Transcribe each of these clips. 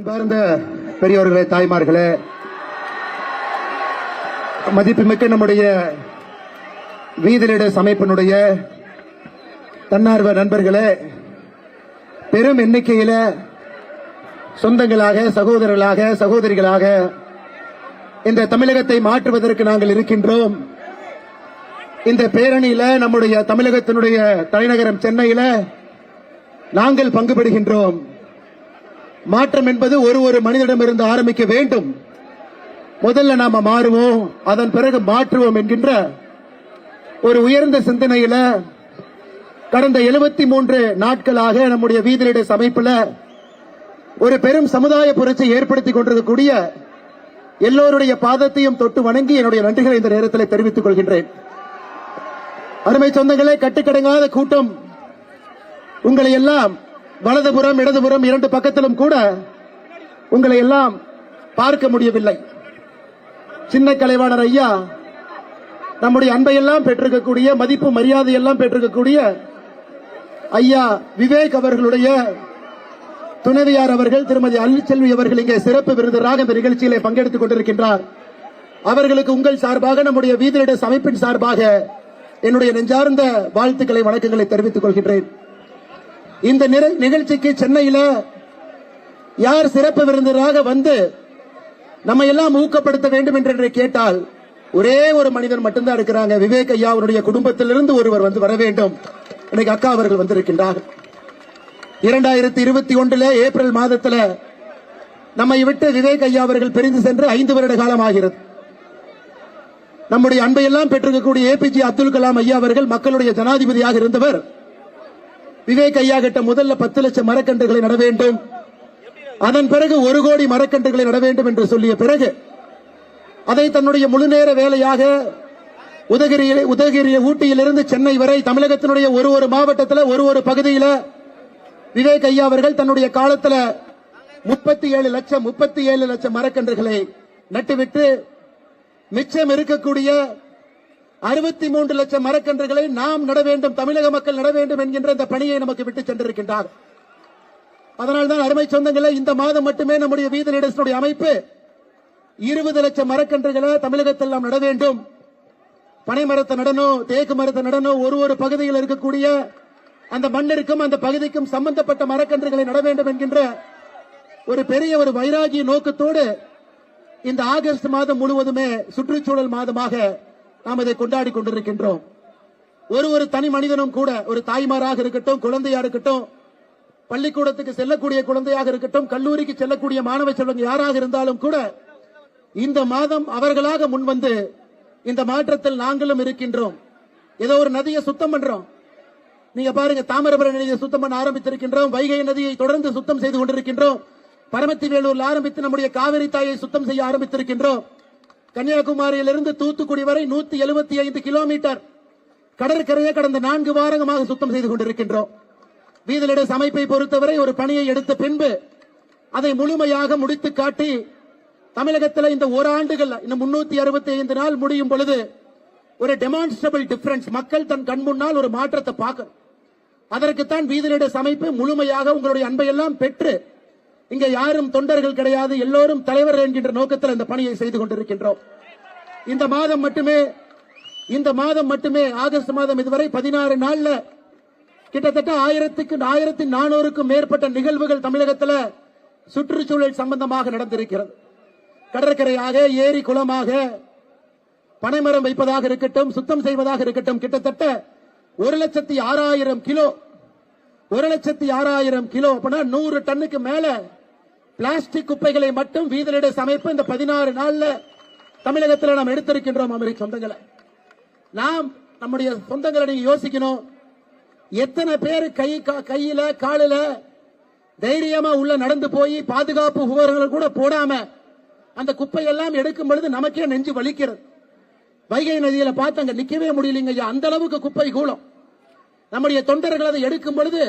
அன்பார்ந்த பெரியோர்களே, தாய்மார்களே, மதிப்புமிக்க நம்முடைய வீதிலீடர்ஸ் அமைப்பினுடைய தன்னார்வ நண்பர்களே, பெரும் எண்ணிக்கையில சொந்தங்களாக, சகோதரர்களாக, சகோதரிகளாக இந்த தமிழகத்தை மாற்றுவதற்கு நாங்கள் இருக்கின்றோம். இந்த பேரணியில நம்முடைய தமிழகத்தினுடைய தலைநகரம் சென்னையில நாங்கள் பங்குபடுகின்றோம். மாற்றம் என்பது ஒரு மனிதனிடமிருந்து ஆரம்பிக்க வேண்டும். முதல்ல நாம மாறுவோம், அதன் பிறகு மாற்றுவோம் என்கின்ற ஒரு உயர்ந்த சிந்தனையில கடந்த 73 நாட்களாக நம்முடைய வீதிலீடர்ஸ் அமைப்புல ஒரு பெரும் சமுதாய புரட்சி ஏற்படுத்திக் கொண்டிருக்கக்கூடிய எல்லோருடைய பாதத்தையும் தொட்டு வணங்கி என்னுடைய நன்றிகளை இந்த நேரத்தில் தெரிவித்துக் கொள்கின்றேன். அருமை சொந்தங்களே, கட்டுக்கடங்காத கூட்டம். உங்களை எல்லாம் வலதுபுறம் இடதுபுறம் இரண்டு பக்கத்திலும் கூட உங்களை எல்லாம் பார்க்க முடியவில்லை. சின்ன கலைவாணர் ஐயா, நம்முடைய அன்பையெல்லாம் பெற்றிருக்கக்கூடிய, மதிப்பு மரியாதை எல்லாம் பெற்றிருக்கக்கூடிய ஐயா விவேக் அவர்களுடைய துணைவியார் அவர்கள் திருமதி அருள்செல்வி அவர்கள் இங்கே சிறப்பு விருந்தினராக இந்த நிகழ்ச்சியிலே பங்கெடுத்துக் கொண்டிருக்கின்றார். அவர்களுக்கு உங்கள் சார்பாக, நம்முடைய வீதிலீடர்ஸ் அமைப்பின் சார்பாக என்னுடைய நெஞ்சார்ந்த வாழ்த்துக்களை, வணக்கங்களை தெரிவித்துக் கொள்கின்றேன். இந்த நிகழ்ச்சிக்கு சென்னையில யார் சிறப்பு விருந்தினராக வந்து நம்ம எல்லாம் ஊக்கப்படுத்த வேண்டும் என்று கேட்டால் ஒரே ஒரு மனிதன் மட்டும்தான் இருக்கிறாங்க. விவேக் ஐயா அவருடைய குடும்பத்திலிருந்து ஒருவர் வந்து வர வேண்டும். இன்னைக்கு அக்கா அவர்கள் வந்திருக்கின்றார். 2021 ஏப்ரல் மாதத்தில் நம்மை விட்டு விவேக் ஐயா அவர்கள் பிரிந்து சென்று 5 வருட காலம் ஆகிறது. நம்முடைய அன்பையெல்லாம் பெற்றிருக்கக்கூடிய APJ அப்துல் கலாம் ஐயா அவர்கள் மக்களுடைய ஜனாதிபதியாக இருந்தவர். விவேக் ஐயா கிட்ட முதல்ல 10 லட்சம் மரக்கன்றுகளை நட வேண்டும், அதன் பிறகு 1 கோடி மரக்கன்றுகளை நட வேண்டும் என்று சொல்லிய பிறகு அதை தன்னுடைய முழுநேர வேலையாக உதகரி ஊட்டியிலிருந்து சென்னை வரை தமிழகத்தினுடைய ஒரு மாவட்டத்தில் ஒரு பகுதியில் விவேக் ஐயா அவர்கள் தன்னுடைய காலத்தில் 37 லட்சம் மரக்கன்றுகளை நட்டுவிட்டு மிச்சம் இருக்கக்கூடிய 63 லட்சம் மரக்கன்றுகளை நாம் நட வேண்டும், தமிழக மக்கள் நட வேண்டும் என்கின்ற இந்த பணியை நமக்கு விட்டு சென்றிருக்கின்றார். அதனால்தான் அருமை சொந்தங்களே, இந்த மாதம் மட்டுமே நம்முடைய வீதிலீடர்ஸ் அமைப்பு 20 லட்சம் மரக்கன்றுகளை தமிழகத்தில் நாம் நட வேண்டும். பனை மரத்தை நடணும், தேக்கு மரத்தை நடணும், ஒரு பகுதியில் இருக்கக்கூடிய அந்த மண்ணிற்கும் அந்த பகுதிக்கும் சம்பந்தப்பட்ட மரக்கன்றுகளை நட வேண்டும் என்கின்ற ஒரு பெரிய ஒரு வைராகிய நோக்கத்தோடு இந்த ஆகஸ்ட் மாதம் முழுவதுமே சுற்றுச்சூழல் மாதமாக நாம் இதை கொண்டாடி கொண்டிருக்கின்றோம். ஒரு தனி மனிதனும் கூட, ஒரு தாய்மாராக இருக்கட்டும், குழந்தையா இருக்கட்டும், பள்ளிக்கூடத்துக்கு செல்லக்கூடிய குழந்தையாக இருக்கட்டும், கல்லூரிக்கு செல்லக்கூடிய மாணவ செல்வங்க யாராக இருந்தாலும் கூட இந்த மாதம் அவர்களாக முன்வந்து இந்த மாற்றத்தில் நாங்களும் இருக்கின்றோம். ஏதோ ஒரு நதியை சுத்தம் பண்றோம். நீங்க பாருங்க, தாமிரபரணி நதியை சுத்தம் பண்ண ஆரம்பித்திருக்கின்றோம், வைகை நதியை தொடர்ந்து சுத்தம் செய்து கொண்டிருக்கின்றோம், பரமத்தி வேலூரில் ஆரம்பித்து நம்முடைய காவிரி தாயை சுத்தம் செய்ய ஆரம்பித்திருக்கின்றோம். கன்னியாகுமரியிலிருந்து தூத்துக்குடி வரை 175 கிலோமீட்டர் கடற்கரையை கடந்த 4 வாரங்களாக சுத்தம் செய்து கொண்டிருக்கின்றோம். வீதிலீடர்ஸ் அமைப்பை பொறுத்தவரை ஒரு பணியை எடுத்த பின்பு அதை முழுமையாக முடித்து காட்டி தமிழகத்தில் இந்த ஓராண்டுகள், இந்த 365 நாள் முடியும் பொழுது ஒரு டெமான்ஸ்ட்ரபிள் டிஃபரன்ஸ், மக்கள் தன் கண் முன்னால் ஒரு மாற்றத்தை பார்க்கணும். அதற்குத்தான் வீதிலீடர்ஸ் அமைப்பு முழுமையாக உங்களுடைய அன்பையெல்லாம் பெற்று, இங்க யாரும் தொண்டர்கள் கிடையாது, எல்லோரும் தலைவர்கள் என்கின்ற நோக்கத்தில் இந்த பணியை செய்து கொண்டிருக்கின்றோம். இந்த மாதம் மட்டுமே ஆகஸ்ட் மாதம் இதுவரை 16 நாள்ல கிட்டத்தட்ட 1400க்கும் மேற்பட்ட நிகழ்வுகள் தமிழகத்தில் சுற்றுச்சூழல் சம்பந்தமாக நடந்திருக்கிறது. கடற்கரையாக, ஏரி குளமாக, பனைமரம் வைப்பதாக இருக்கட்டும், சுத்தம் செய்வதாக இருக்கட்டும், கிட்டத்தட்ட 1,06,000 கிலோ 1,06,000 கிலோ அப்படின்னா 100 டன்னுக்கு மேல பிளாஸ்டிக் குப்பைகளை மட்டும் வீதிலீடர்ஸ் அமைப்பு இந்த 16 நாள்ல தமிழகத்தில் நாம் எடுத்திருக்கின்றோம். அமெரிக்க சொந்தங்களை, நாம் நம்முடைய சொந்தங்களை நீங்க யோசிக்கணும். எத்தனை பேர் கையில காலில தைரியமா உள்ள நடந்து போய் பாதுகாப்பு உபகரணங்கள் கூட போடாம அந்த குப்பையெல்லாம் எடுக்கும் பொழுது நமக்கே நெஞ்சு வலிக்கிறது. வைகை நதியில பார்த்து அங்க நிக்கவே முடியலங்க, அந்த அளவுக்கு குப்பை கூலம். நம்முடைய தொண்டர்கள் அதை எடுக்கும் பொழுது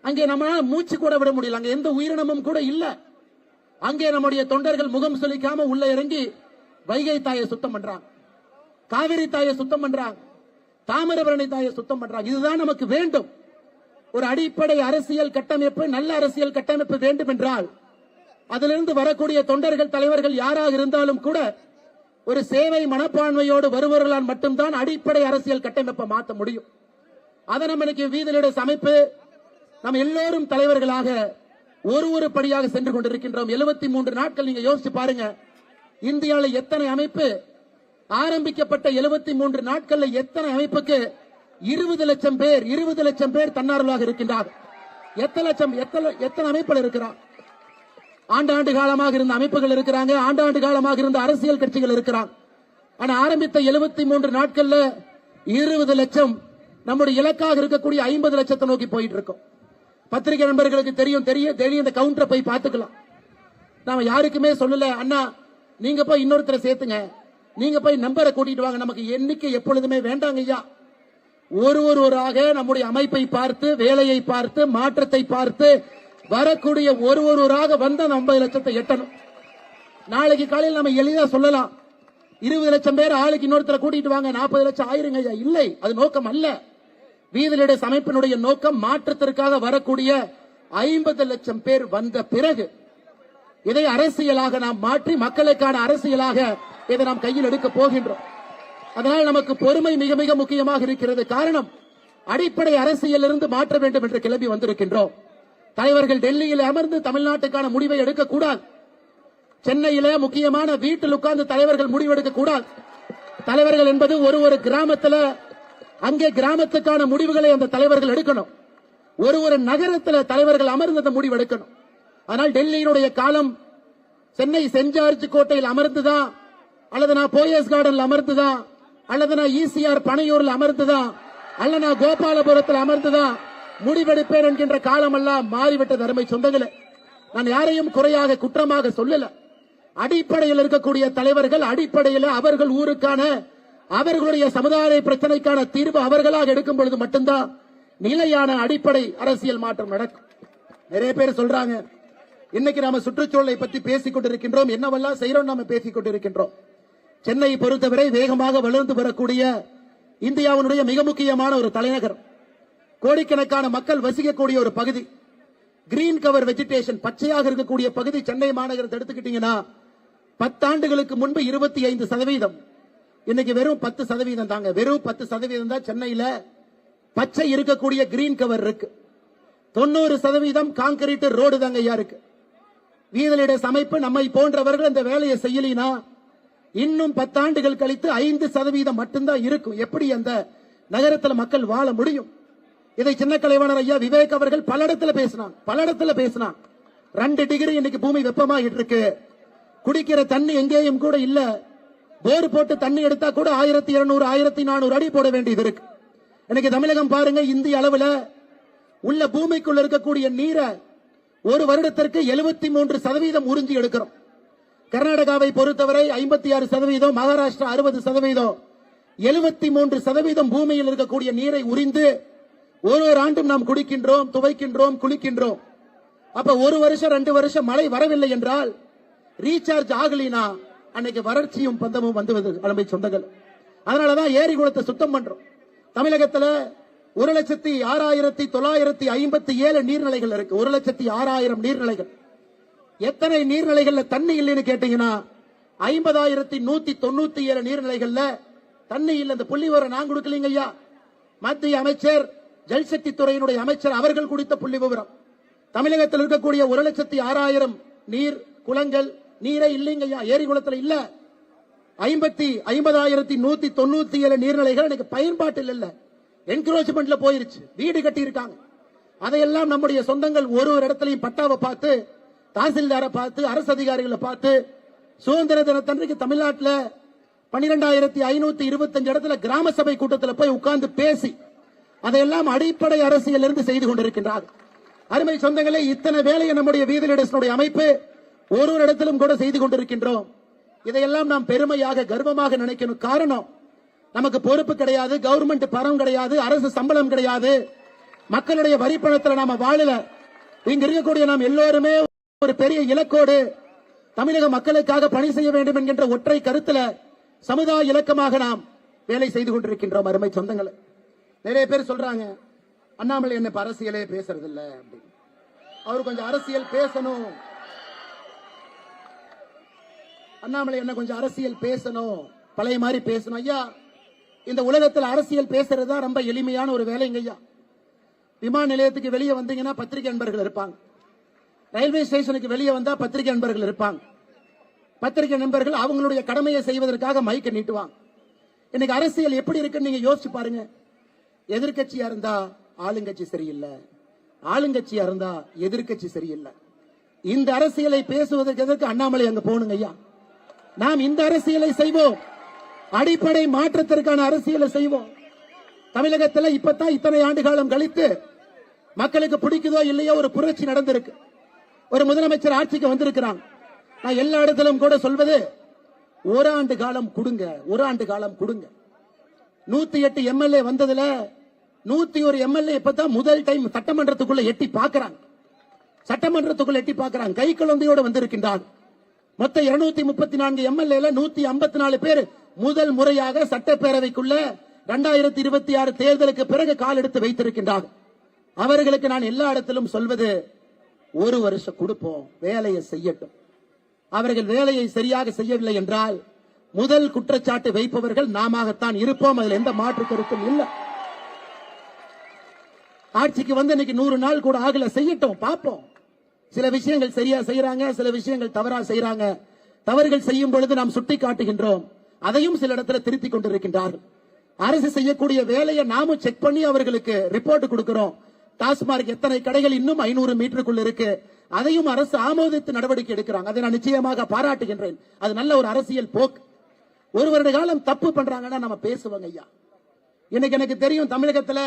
அங்கே நம்மளால மூச்சு கூட விட முடியல, அங்க எந்த உயிரினமும் கூட இல்ல. அங்கே நம்முடைய தொண்டர்கள் முகம் சொலிக்காம உள்ள இறங்கி வைகை தாயை சுத்தம் பண்றாங்க, காவிரி தாயை சுத்தம் பண்றாங்க, தாமிரபரணி தாயை சுத்தம் பண்றாங்க. இதுதான் நமக்கு வேண்டும். ஒரு அடிப்படை அரசியல் கட்டமைப்பு, நல்ல அரசியல் கட்டமைப்பு வேண்டும் என்றால் அதிலிருந்து வரக்கூடிய தொண்டர்கள் தலைவர்கள் யாராக இருந்தாலும் கூட ஒரு சேவை மனப்பான்மையோடு வருபவர்களால் மட்டும்தான் அடிப்படை அரசியல் கட்டமைப்பை மாற்ற முடியும். அதை நம்ம இன்னைக்கு வீதியிட அமைப்பு நம்ம எல்லோரும் தலைவர்களாக ஒரு படியாக சென்று கொண்டிருக்கின்றோம். 73 நாட்கள் நீங்க யோசிச்சு பாருங்க. இந்தியாவில் எத்தனை அமைப்பு ஆரம்பிக்கப்பட்ட 73 நாட்கள்ல எத்தனை அமைப்புக்கு 20 லட்சம் பேர் தன்னார்வலாக இருக்கின்றார். எத்தனை அமைப்புகள் இருக்கிறார்? ஆண்டாண்டு காலமாக இருந்த அமைப்புகள் இருக்கிறாங்க, ஆண்டாண்டு காலமாக இருந்த அரசியல் கட்சிகள் இருக்கிறாங்க. ஆனா ஆரம்பித்த 73 நாட்கள்ல 20 லட்சம் நம்முடைய இலக்காக இருக்கக்கூடிய 50 லட்சத்தை நோக்கி போயிட்டு இருக்கோம். பத்திரிகை நண்பர்களுக்கு தெரியும் இந்த கவுண்டரை போய் பார்த்துக்கலாம். நாம யாருக்குமே சொல்லல, அண்ணா நீங்க போய் இன்னொருத்தரை சேர்த்துங்க, நீங்க போய் நம்பரை கூட்டிட்டு வாங்க, நமக்கு எண்ணிக்கை எப்பொழுதுமே வேண்டாங்க ஐயா. ஒருவராக நம்முடைய அமைப்பை பார்த்து, வேலையை பார்த்து, மாற்றத்தை பார்த்து வரக்கூடிய ஒருவராக வந்த 50 லட்சத்தை எட்டணும். நாளைக்கு காலையில் நம்ம எளிதா சொல்லலாம், 20 லட்சம் பேர் ஆளுக்கு இன்னொருத்தரை கூட்டிட்டு வாங்க, 40 லட்சம் ஆயிருங்க ஐயா. இல்லை, அது நோக்கம் அல்ல. வீதியிட அமைப்பினுடைய நோக்கம் மாற்றத்திற்காக வரக்கூடிய 50 லட்சம் பேர் வந்த பிறகு இதை அரசியலாக நாம் மாற்றி மக்களுக்கான அரசியலாக இதை நாம் கையில் எடுக்க போகின்றோம். அதனால் நமக்கு பொறுமை மிக மிக முக்கியமாக இருக்கிறது. காரணம், அடிப்படை அரசியல் இருந்து மாற்ற வேண்டும் என்று கிளம்பி வந்திருக்கின்றோம். தலைவர்கள் டெல்லியில் அமர்ந்து தமிழ்நாட்டுக்கான முடிவை எடுக்கக்கூடாது. சென்னையில முக்கியமான வீட்டில் உட்கார்ந்து தலைவர்கள் முடிவெடுக்க கூடாது. தலைவர்கள் என்பது ஒரு கிராமத்தில் அங்கே கிராமத்துக்கான முடிவுகளை அந்த தலைவர்கள் எடுக்கணும். ஒரு நகரத்தில் தலைவர்கள் அமர்ந்து முடிவு எடுக்கணும். ஆனால் டெல்லியினுடைய காலம் சென்னை சென்ட் ஜார்ஜ் கோட்டையில் அமர்ந்துதான், அல்லது நான் போயஸ் கார்டன்ல அமர்ந்துதான், அல்லது நான் ஈசிஆர் பனையூரில் அமர்ந்துதான், அல்ல நான் கோபாலபுரத்தில் அமர்ந்துதான் முடிவெடுப்பேன் என்கின்ற காலம் எல்லாம் மாறிவிட்டது. அருமை சொந்தங்களே, நான் யாரையும் குறையாக குற்றமாக சொல்லல. அடிப்படையில் இருக்கக்கூடிய தலைவர்கள் அடிப்படையில் அவர்கள் ஊருக்கான அவர்களுடைய சமுதாய பிரச்சனைக்கான தீர்வு அவர்களாக எடுக்கும் பொழுது மட்டும்தான் நிலையான அடிப்படை அரசியல் மாற்றம் நடக்கும். நிறைய பேர் சொல்றாங்க, இன்னைக்கு நாம சுற்றுச்சூழலை பற்றி பேசிக் கொண்டிருக்கின்றோம், என்னவெல்லாம் செய்யறோம் நாம பேசிக் கொண்டிருக்கின்றோம். சென்னை பொறுத்தவரை வேகமாக வளர்ந்து வரக்கூடிய இந்தியாவினுடைய மிக முக்கியமான ஒரு தலைநகர், கோடிக்கணக்கான மக்கள் வசிக்கக்கூடிய ஒரு பகுதி, கிரீன் கவர் வெஜிடேஷன் பச்சையாக இருக்கக்கூடிய பகுதி சென்னை மாநகரத்தை எடுத்துக்கிட்டீங்கன்னா 10 ஆண்டுகளுக்கு முன்பு 25%, இன்னைக்கு வெறும் 10% தாங்க. வெறும் 10% தான் சென்னையில பச்சை இருக்கக்கூடிய கிரீன் கவர் இருக்கு. 90% கான்கிரீட் ரோடு தாங்க ஐயா இருக்கு. வீதியிட அமைப்பு நம்மை போன்றவர்கள் இந்த வேலையை செய்யலினா இன்னும் 10 ஆண்டுகள் கழித்து 5% மட்டும்தான் இருக்கும். எப்படி அந்த நகரத்தில் மக்கள் வாழ முடியும்? இதை சின்ன கலைவாணர் ஐயா விவேக் அவர்கள் பல இடத்துல பேசினான். 2 டிகிரி இன்னைக்கு பூமி வெப்பமாகிட்டு இருக்கு. குடிக்கிற தண்ணி எங்கேயும் கூட இல்ல. போர் போட்டு தண்ணி எடுத்தா கூட 1200 1400 அடி போட வேண்டியது இருக்கு. இன்னைக்கு தமிழகம் பாருங்க, இந்திய அளவில் உள்ள பூமிக்குள்ள இருக்கக்கூடிய நீரை ஒரு வருடத்திற்கு 73% உறிஞ்சி எடுக்கிறோம். கர்நாடகாவை பொறுத்தவரை 56%, மகாராஷ்டிரா 60%, 73% பூமியில் இருக்கக்கூடிய நீரை உறிந்து ஒரு ஆண்டும் நாம் குடிக்கின்றோம், துவைக்கின்றோம், குளிக்கின்றோம். அப்ப 1 வருஷம் 2 வருஷம் மழை வரவில்லை என்றால் ரீசார்ஜ் ஆகலினா அன்னைக்கு வறட்சியும் பந்தமும் வந்துவது அருமை சொந்தங்கள். அதனாலதான் ஏரி குளத்தை சுத்தம் பண்றோம். தமிழகத்தில் 1,06,957 நீர்நிலைகள் இருக்கு. 1,06,000 நீர்நிலைகள். எத்தனை நீர்நிலைகள்ல தண்ணி இல்லைன்னு கேட்டீங்கன்னா 50,197 நீர்நிலைகள்ல தண்ணி இல்லை. இந்த புள்ளி விவரம் நான் கொடுக்கலீங்க ஐயா, மத்திய அமைச்சர் ஜல்சக்தி துறையினுடைய அமைச்சர் அவர்கள் கொடுத்த புள்ளி விவரம். தமிழகத்தில் இருக்கக்கூடிய 1,06,000 நீர் குளங்கள் நீரே இல்லைங்க ஐயா, ஏரி குளத்தில் இல்ல. 50,197 நீர்நிலைகள் எனக்கு பயன்பாட்டில் இல்ல, என்க்ரோச்மெண்ட்ல போயிருச்சு, வீடு கட்டி இருக்காங்க. அதையெல்லாம் நம்முடைய சொந்தங்கள் ஒரு இடத்துலையும் பட்டாவை பார்த்து, தாசில்தாரை பார்த்து, அரசு அதிகாரிகளை பார்த்து, சுதந்திர தினத்தன்றைக்கு தமிழ்நாட்டில் 12,525 இடத்துல கிராம சபை கூட்டத்தில் போய் உட்கார்ந்து பேசி அதையெல்லாம் அடிப்படை அரசியல் இருந்து செய்து கொண்டிருக்கின்றார். அருமை சொந்தங்களே, இத்தனை வேலையை நம்முடைய வீதியிட அமைப்பு ஒரு இடத்திலும் கூட செய்து கொண்டிருக்கின்றோம். இதையெல்லாம் நாம் பெருமையாக கர்வமாக நினைக்கணும். காரணம், நமக்கு பொறுப்பு கிடையாது, கவர்மெண்ட் பணம் கிடையாது, அரசு சம்பளம் கிடையாது, மக்களுடைய வரி பணத்தில் நாம வாழல. இங்க இருக்கக்கூடிய நாம் எல்லோருமே ஒரு பெரிய இலக்கோடு தமிழக மக்களுக்காக பணி செய்ய வேண்டும் என்கின்ற ஒற்றை கருத்துல சமுதாய இலக்கமாக நாம் வேலை செய்து கொண்டிருக்கின்றோம். அருமை சொந்தங்களை, நிறைய பேர் சொல்றாங்க, அண்ணாமலை என்ன அரசியலே பேசுறது இல்ல, அவர் கொஞ்சம் அரசியல் பேசணும். அண்ணாமலை என்ன கொஞ்சம் அரசியல் பேசணும், பழைய மாதிரி பேசணும். ஐயா, இந்த உலகத்தில் அரசியல் பேசுறது தான் ரொம்ப எளிமையான ஒரு வேலைங்க ஐயா. விமான நிலையத்துக்கு வெளியே வந்தீங்கன்னா பத்திரிகை நண்பர்கள் இருப்பாங்க, ரயில்வே ஸ்டேஷனுக்கு வெளியே வந்தா பத்திரிகை நண்பர்கள் இருப்பாங்க. பத்திரிகை நண்பர்கள் அவங்களுடைய கடமையை செய்வதற்காக மைக்க நீட்டுவாங்க. இன்னைக்கு அரசியல் எப்படி இருக்குன்னு நீங்க யோசிச்சு பாருங்க. எதிர்கட்சியா இருந்தா ஆளுங்கட்சி சரியில்லை, ஆளுங்கட்சியா இருந்தா எதிர்கட்சி சரியில்லை. இந்த அரசியலை பேசுவதற்கு எதற்கு அண்ணாமலை அங்க போகணுங்க ஐயா? நாம் இந்த அரசியலை செய்வோம், அடிப்படை மாற்றத்திற்கான அரசியலை செய்வோம். தமிழகத்தில் இப்பதான் இத்தனை ஆண்டு காலம் கழித்து மக்களுக்கு பிடிக்குதோ இல்லையோ ஒரு புரட்சி நடந்திருக்கு. ஒரு முதலமைச்சர் ஆட்சிக்கு வந்திருக்கிறாங்க. நான் எல்லா இடத்திலும் கூட சொல்வது, ஒரு ஆண்டு காலம் கொடுங்க, ஒரு ஆண்டு காலம் கொடுங்க. 108 எம்எல்ஏ வந்ததுல 101 எம்எல்ஏ இப்பதான் முதல் டைம் சட்டமன்றத்துக்குள்ள எட்டி பார்க்கிறாங்க. சட்டமன்றத்துக்குள்ள எட்டி பார்க்கிறாங்க, கை குழந்தையோடு வந்திருக்கின்றார். மொத்த 234 எம்எல்ஏ 154 பேர் முதல் முறையாக சட்டப்பேரவைக்குள்ள 2026 தேர்தலுக்கு பிறகு கால் எடுத்து வைத்திருக்கின்றார். அவர்களுக்கு நான் எல்லா இடத்திலும் சொல்வது, ஒரு வருஷம் கொடுப்போம், வேலையை செய்யட்டும். அவர்கள் வேலையை சரியாக செய்யவில்லை என்றால் முதல் குற்றச்சாட்டு வைப்பவர்கள் நாமத்தான் இருப்போம். அதில் எந்த மாற்று கருத்தும் இல்லை. ஆட்சிக்கு வந்து இன்னைக்கு 100 நாள் கூட ஆகல, செய்யட்டும், பார்ப்போம். சில விஷயங்கள் சரியா செய்யறாங்க, சில விஷயங்கள் தவறா செய்யறாங்க. தவறுகள் செய்யும் பொழுது நாம் சுட்டி காட்டுகின்றோம், அதையும் சில இடத்துல திருத்திக் கொண்டிருக்கின்றார்கள். அரசு செய்யக்கூடிய வேலையை நாமும் செக் பண்ணி அவர்களுக்கு ரிப்போர்ட் கொடுக்கிறோம். டாஸ்மார்க் எத்தனை கடைகள் இன்னும் 500 மீட்டருக்குள் இருக்கு, அதையும் அரசு ஆமோதித்து நடவடிக்கை எடுக்கிறாங்க. அதை நான் நிச்சயமாக பாராட்டுகின்றேன். அது நல்ல ஒரு அரசியல் போக்கு. ஒரு வருட காலம் தப்பு பண்றாங்கன்னா நம்ம பேசுவாங்க ஐயா. இன்னைக்கு எனக்கு தெரியும், தமிழகத்துல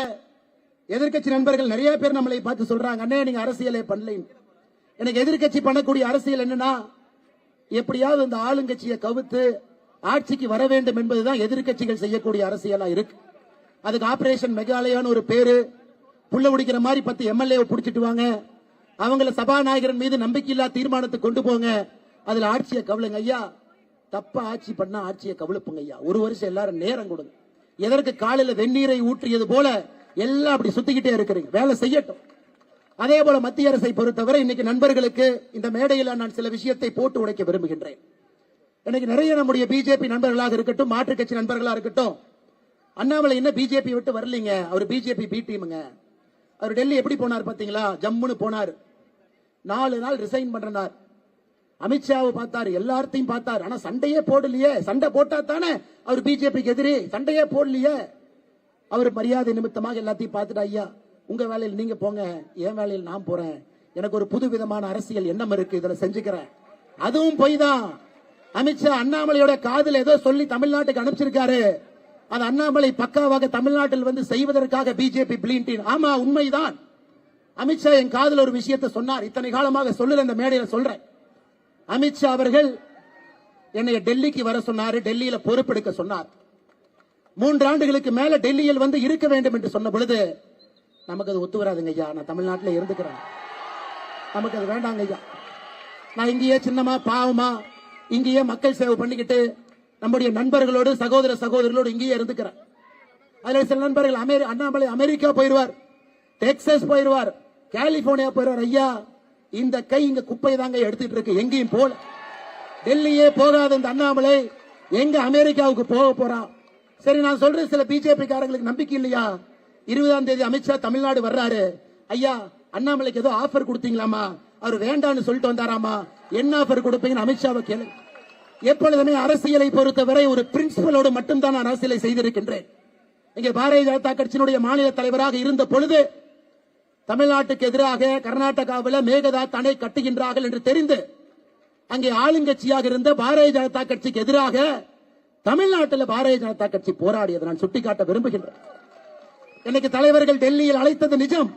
எதிர்கட்சி நண்பர்கள் நிறைய பேர் நம்மளை பார்த்து சொல்றாங்க, அண்ணே நீங்க அரசியலே பண்ணல. எனக்கு எதிர்கட்சி பண்ணக்கூடிய அரசியல் என்னன்னா, எப்படியாவது இந்த ஆளுங்கட்சியை கவுத்து ஆட்சிக்கு வர வேண்டும் என்பதுதான் எதிர்கட்சிகள் செய்யக்கூடிய அரசியலா இருக்கு. அதுக்கு ஆபரேஷன் மெகாலயான்னு ஒரு பேரு, புள்ள உடிக்கிற மாதிரி 10 எம்எல்ஏ புடிச்சிட்டு வாங்க, அவங்கள சபாநாயகரின் மீது நம்பிக்கையில்லா தீர்மானத்தை கொண்டு போங்க, அதுல ஆட்சியை கவலுங்க ஐயா. தப்பா ஆட்சி பண்ணா ஆட்சியை கவலுப்புங்க ஐயா. ஒரு வருஷம் எல்லாரும் நேரம் கொடுங்க. எதற்கு காலையில வெந்நீரை ஊற்றியது போல எல்லாம் அப்படி சுத்திக்கிட்டே இருக்கிறீங்க, வேலை செய்யட்டும். அதே போல மத்திய அரசை பொறுத்தவரை இன்னைக்கு நண்பர்களுக்கு இந்த மேடையில் நான் சில விஷயத்தை போட்டு உடைக்க விரும்புகின்றேன். இன்னைக்கு நிறைய நம்முடைய பிஜேபி நண்பர்களாக இருக்கட்டும், மாற்றுக் கட்சி நண்பர்களா இருக்கட்டும், அண்ணாமலை என்ன பிஜேபி விட்டு வரலீங்க, அவர் பிஜேபி பி டீமுங்க. அவர் டெல்லி எப்படி போனார் பாத்தீங்களா? ஜம்முன்னு போனார், 4 நாள் ரிசைன் பண்றார். அமித்ஷாவை பார்த்தாரு, எல்லாத்தையும் பார்த்தாரு, ஆனா சண்டையே போடலையே. சண்டை போட்டா தானே அவர் பிஜேபிக்கு எதிரி, சண்டையே போடலையே. அவர் மரியாதை நிமித்தமாக எல்லாத்தையும் பார்த்துட்டு, ஐயா உங்க வேலையில் நீங்க போங்க, என் வேலையில் நான் போறேன், எனக்கு ஒரு புது விதமான அரசியல் எண்ணம் இருக்கு, இதுல செஞ்சுக்கிறேன். அதுவும் போய் தான் அமித்ஷா அண்ணாமலையோட காதல் ஏதோ சொல்லி தமிழ்நாட்டுக்கு அனுப்பிச்சிருக்காரு. அது அண்ணாமலை பக்காவாக தமிழ்நாட்டில் வந்து செய்வதற்காக பிஜேபி பிளீன்டின். ஆமா, உண்மைதான். அமித்ஷா என் காதல் ஒரு விஷயத்தை சொன்னார், இத்தனை காலமாக சொல்லல, இந்த மேடையில் சொல்றேன். அமித்ஷா அவர்கள் என்னை டெல்லிக்கு வர சொன்னாரு, டெல்லியில பொறுப்பெடுக்க சொன்னார். 3 ஆண்டுகளுக்கு மேல டெல்லியில் வந்து இருக்க வேண்டும் என்று சொன்ன பொழுது நமக்கு அது ஒத்து வராதுங்க ஐயா, நான் தமிழ்நாட்டில் இருந்துக்கிறேன், நமக்கு அது வேண்டாங்க ஐயா. நான் இங்கேயே சின்னமா பாவமா இங்கேயே மக்கள் சேவை பண்ணிக்கிட்டு நம்முடைய நண்பர்களோடு சகோதர சகோதரிகளோடு இங்கேயே இருந்துக்கிறேன். அதுல சில நண்பர்கள் அண்ணாமலை அமெரிக்கா போயிருவார், டெக்சாஸ் போயிருவார், கலிபோர்னியா போயிருவார். ஐயா, இந்த கை இங்க குப்பை தாங்க எடுத்துட்டு இருக்கு, எங்கேயும் போல. டெல்லியே போகாத இந்த அண்ணாமலை எங்க அமெரிக்காவுக்கு போக போறான்? சரி, நான் சொல்றேன், சில பிஜேபி காரங்களுக்கு நம்பிக்கை இல்லையா? 20ஆம் தேதி அமித்ஷா தமிழ்நாடு வர்றாரு. ஐயா, அண்ணாமலைக்கு ஏதோ ஆஃபர் கொடுத்தீங்களாமா? அவர் வேண்டான்னு சொல்லிட்டு வந்தாராமா? என்ன ஆஃபர் கொடுப்பீங்கன்னு அமித்ஷாவை கேளு. எப்பொழுதுமே அரசியலை பொறுத்தவரை ஒரு பிரின்சிபலோடு மட்டும்தான் நான் அரசியலை செய்திருக்கின்றேன். இங்கே பாரதிய ஜனதா கட்சியினுடைய மாநில தலைவராக இருந்த பொழுது தமிழ்நாட்டுக்கு எதிராக கர்நாடகாவில் மேகதாது அணை கட்டுகின்றார்கள் என்று தெரிந்து அங்கே ஆளுங்கட்சியாக இருந்த பாரதிய ஜனதா கட்சிக்கு எதிராக தமிழ்நாட்டில் பாரதிய ஜனதா கட்சி போராடியதை நான் சுட்டிக்காட்ட விரும்புகின்றேன். இன்னைக்கு தலைவர்கள் டெல்லியில் அழைத்தது நிஜம்.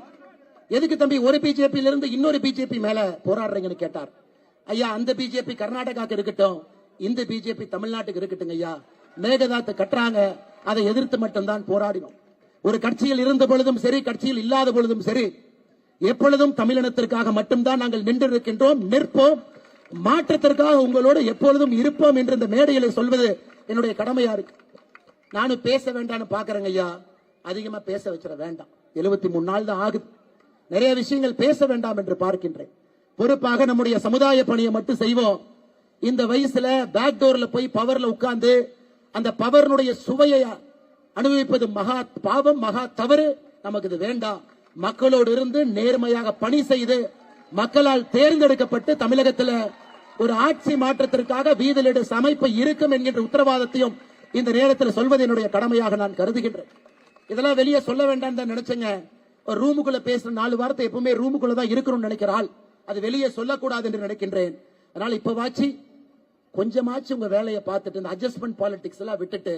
எதுக்கு தம்பி ஒரு பிஜேபி இருந்து இன்னொரு பிஜேபி மேல போராடுறீங்கன்னு கேட்டார். ஐயா, அந்த பிஜேபி கர்நாடகாக்கு இருக்கட்டும், இந்த பிஜேபி தமிழ்நாட்டுக்கு இருக்கட்டும் ஐயா. மேகதாத்து கட்டுறாங்க, அதை எதிர்த்து மட்டும்தான் போராடினோம். ஒரு கட்சியில் இருந்த பொழுதும் சரி, கட்சியில் இல்லாத பொழுதும் சரி, எப்பொழுதும் தமிழினத்திற்காக மட்டும்தான் நாங்கள் நின்றிருக்கின்றோம், நிற்போம். மாற்றத்திற்காக உங்களோடு எப்பொழுதும் இருப்போம் என்று இந்த மேடையில் சொல்வது என்னுடைய கடமையா இருக்கு. நானும் பேச வேண்டாம்னு பாக்குறேங்க ஐயா, அதிகமா பேச வச்சிட வேண்டாம். 73 நாள் தான் ஆகுது, நிறைய விஷயங்கள் பேச வேண்டாம் என்று பார்க்கின்றேன். பொறுப்பாக நம்முடைய சமுதாய பணியை மட்டும் செய்வோம். இந்த வயசுல பேக் டோர்ல போய் பவர்ல உட்கார்ந்து அந்த பவர்னுடைய சுவையை அனுபவிப்பது மகா பாவம், மகா தவறு. நமக்கு இது வேண்டாம். மக்களோடு இருந்து நேர்மையாக பணி செய்து மக்களால் தேர்ந்தெடுக்கப்பட்டு தமிழகத்தில் ஒரு ஆட்சி மாற்றத்திற்காக வீதிலிடு அமைப்பு இருக்கும் என்கின்ற உத்தரவாதத்தையும் இந்த நேரத்தில் சொல்வது என்னுடைய கடமையாக நான் கருதுகின்றேன். இதெல்லாம் வெளியே சொல்ல வேண்டாம் தான் நினைச்சேங்க. ஒரு ரூமுக்குள்ள பேசுற 4 வார்த்தை எப்பவுமே ரூமுக்குள்ள தான் இருக்கணும்னு நினைக்கிறாள். அது வெளியே சொல்லக்கூடாது என்று நினைக்கின்றேன். அதனால இப்பவாச்சு கொஞ்சமாச்சு உங்க வேலையை பார்த்துட்டு இந்த அட்ஜஸ்ட்மெண்ட் பாலிடிக்ஸ் எல்லாம் விட்டுட்டு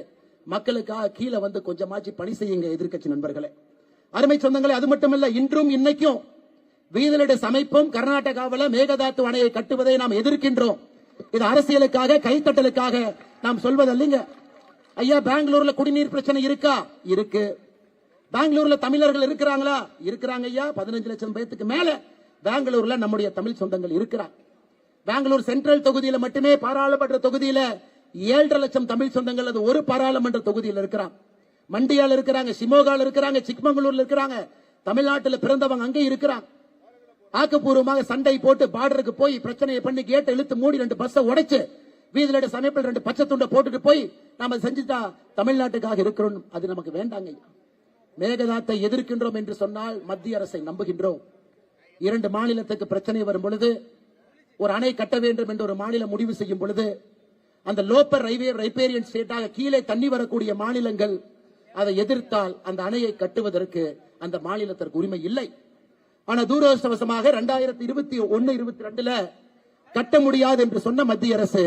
மக்களுக்காக கீழே வந்து கொஞ்சமாச்சு பணி செய்யுங்க எதிர்க்கட்சி நண்பர்களே, அருமை சொந்தங்களே. அது மட்டுமல்ல, இன்றும் இன்னைக்கும் வீதிலிட அமைப்பும் கர்நாடகாவில் மேகதாத்து அணையை கட்டுவதை நாம் எதிர்க்கின்றோம். இது அரசியலுக்காக கைத்தட்டலுக்காக நாம் சொல்வதல்லைங்க. ஐயா, பெங்களூர்ல குடிநீர் பிரச்சனை இருக்கா? இருக்கு. பெங்களூர்ல தமிழர்கள் இருக்கிறாங்களா? இருக்கிறாங்க ஐயா. 15 லட்சம் பேருக்கு மேல பெங்களூர்ல நம்முடைய தமிழ் சொந்தங்கள் இருக்கிறாங்க. பெங்களூர் சென்ட்ரல் தொகுதியில மட்டுமே பாராளுமன்ற தொகுதியில 7.5 லட்சம் தமிழ் சொந்தங்கள் அது ஒரு பாராளுமன்ற தொகுதியில் இருக்கிறாங்க. மண்டியால் இருக்கிறாங்க, சிமோகால இருக்கிறாங்க, சிக்மங்களூர்ல இருக்கிறாங்க. தமிழ்நாட்டில் பிறந்தவங்க அங்கே இருக்கிறாங்க. ஆக்கப்பூர்வமாக சண்டை போட்டு பார்டருக்கு போய் பிரச்சனையை பண்ணி கேட்டை இழுத்து மூடி 2 பஸ் உடைச்சு வீதியில சமைப்பில் 2 பச்சை துண்டை போட்டுட்டு போய் நாம செஞ்சுட்டா தமிழ்நாட்டுக்காக இருக்கிறோம். அது நமக்கு வேண்டாங்க. மேகதாத்தை எதிர்க்கின்றோம் என்று சொன்னால் மத்திய அரசை நம்புகின்றோம். 2 மாநிலத்துக்கு பிரச்சனை வரும் பொழுது ஒரு அணை கட்ட வேண்டும் என்று ஒரு மாநிலம் முடிவு செய்யும் பொழுது அந்த லோப்பர் ரைபேரியன் ஸ்டேட்டாக கீழே தண்ணி வரக்கூடிய மாநிலங்கள் அதை எதிர்த்தால் அந்த அணையை கட்டுவதற்கு அந்த மாநிலத்திற்கு உரிமை இல்லை. ஆனா துரதிருஷ்டவசமாக 2021-22 கட்ட முடியாது என்று சொன்ன மத்திய அரசு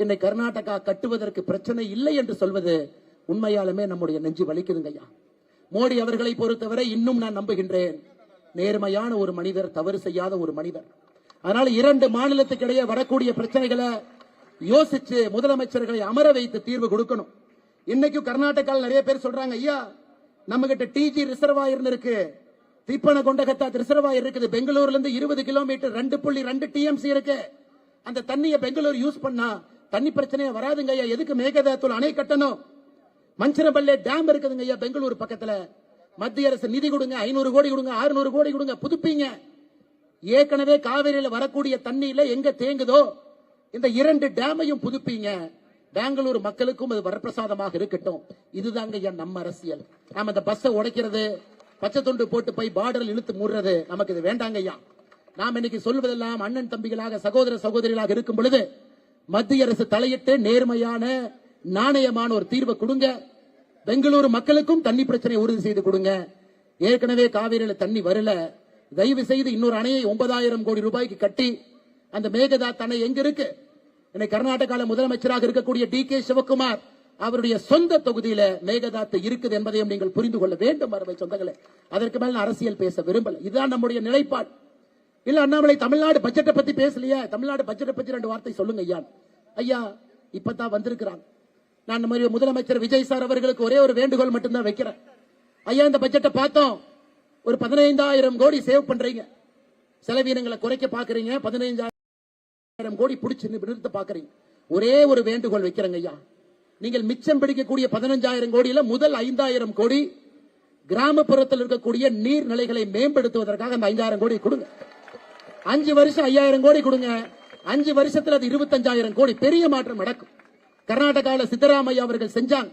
இன்னை கர்நாடகா கட்டுவதற்கு பிரச்சனை இல்லை என்று சொல்வது உண்மையாலுமே நம்முடைய நெஞ்சு வலிக்குதுங்க ஐயா. மோடி அவர்களை பொறுத்தவரை இன்னும் நான் நம்புகின்றேன், நேர்மையான ஒரு மனிதர், தவறு செய்யாத ஒரு மனிதர். அதனால 2 மாநிலத்துக்கு இடையே வரக்கூடிய பிரச்சனைகளை யோசிச்சு முதலமைச்சர்களை அமர வைத்து தீர்வு கொடுக்கணும். இன்னைக்கும் கர்நாடகாவில் நிறைய பேர் சொல்றாங்க, ஐயா நம்ம கிட்ட டிஜி ரிசர்வாயர் இருக்கு, திப்பன கொண்டகத்தா ரிசர்வாயர் இருக்குது, பெங்களூர்ல இருந்து 20 கிலோமீட்டர் 2.2 டிஎம்சி இருக்கு. அந்த தண்ணியை பெங்களூர் யூஸ் பண்ணா தண்ணி பிரச்சனையே வராதுங்க ஐயா. எதுக்கு மேகதாத்துல அணை கட்டணும்? மஞ்சரபல்லே டேம் இருக்குதுங்க ஐயா பெங்களூர் பக்கத்துல. மத்திய அரசு நிதி கொடுங்க, 500 கோடி கொடுங்க, 600 கோடி கொடுங்க, புதுப்பீங்க. ஏற்கனவே காவிரியில வரக்கூடிய தண்ணியில எங்க தேங்குதோ இந்த 2 டேமையும் புதுப்பீங்க. பெங்களூர் மக்களுக்கும் அது வரப்பிரசாதமாக இருக்கட்டும். இதுதாங்க ஐயா நம்ம அரசியல். நாம இந்த பஸ்ஸை உடைக்கிறது, பச்சை துண்டு போட்டு போய் பார்டரில் இழுத்து மூடுறது நமக்கு இது வேண்டாங்க ஐயா. நாம் இன்னைக்கு சொல்வதெல்லாம் அண்ணன் தம்பிகளாக சகோதர சகோதரிகளாக இருக்கும் பொழுது மத்திய அரசு தலையிட்டு நேர்மையான நாணயமான ஒரு தீர்வை கொடுங்க. பெங்களூரு மக்களுக்கும் தண்ணி பிரச்சனை உறுதி செய்து கொடுங்க. ஏற்கனவே காவிரியில தண்ணி வரல, தயவு செய்து இன்னொரு அணையை 9,000 கோடி ரூபாய்க்கு கட்டி அந்த மேகதாத் அணை எங்க இருக்கு? இன்னைக்கு கர்நாடகாவில் முதலமைச்சராக இருக்கக்கூடிய DK சிவகுமார் அவருடைய சொந்த தொகுதியில மேகதாத்து இருக்குது என்பதையும் நீங்கள் புரிந்து கொள்ள வேண்டும் அருமை சொந்தங்களே. அதற்கு மேல அரசியல் பேச விரும்பல. இதுதான் நம்முடைய நிலைப்பாடு. இல்ல அண்ணாமலை தமிழ்நாடு பட்ஜெட்டை பத்தி பேசலையா? தமிழ்நாடு பட்ஜெட்டை பத்தி 2 வார்த்தை சொல்லுங்க ஐயா. ஐயா இப்பதான் வந்திருக்கிறாங்க. நான் நம்ம முதலமைச்சர் விஜய் சார் அவர்களுக்கு ஒரே ஒரு வேண்டுகோள் மட்டும்தான் வைக்கிறேன். ஐயா இந்த பட்ஜெட்டை பார்த்தோம், ஒரு 15,000 கோடி சேவ் பண்றீங்க, செலவினங்களை குறைக்க பாக்குறீங்க, 15,000 கோடி பிடிச்சு நிறுத்த பாக்குறீங்க. ஒரே ஒரு வேண்டுகோள் வைக்கிறேங்க ஐயா, நீங்கள் மிச்சம் பிடிக்கக்கூடிய 15,000 கோடியில முதல் 5,000 கோடி கிராமப்புறத்தில் இருக்கக்கூடிய நீர்நிலைகளை மேம்படுத்துவதற்காக அந்த 5,000 கோடி கொடுங்க. 5 வருஷம் 5,000 கோடி கொடுங்க. 5 வருஷத்துல அது 25,000 கோடி, பெரிய மாற்றம் நடக்கும். கர்நாடகாவில் சித்தராமையா அவர்கள் செஞ்சாங்க.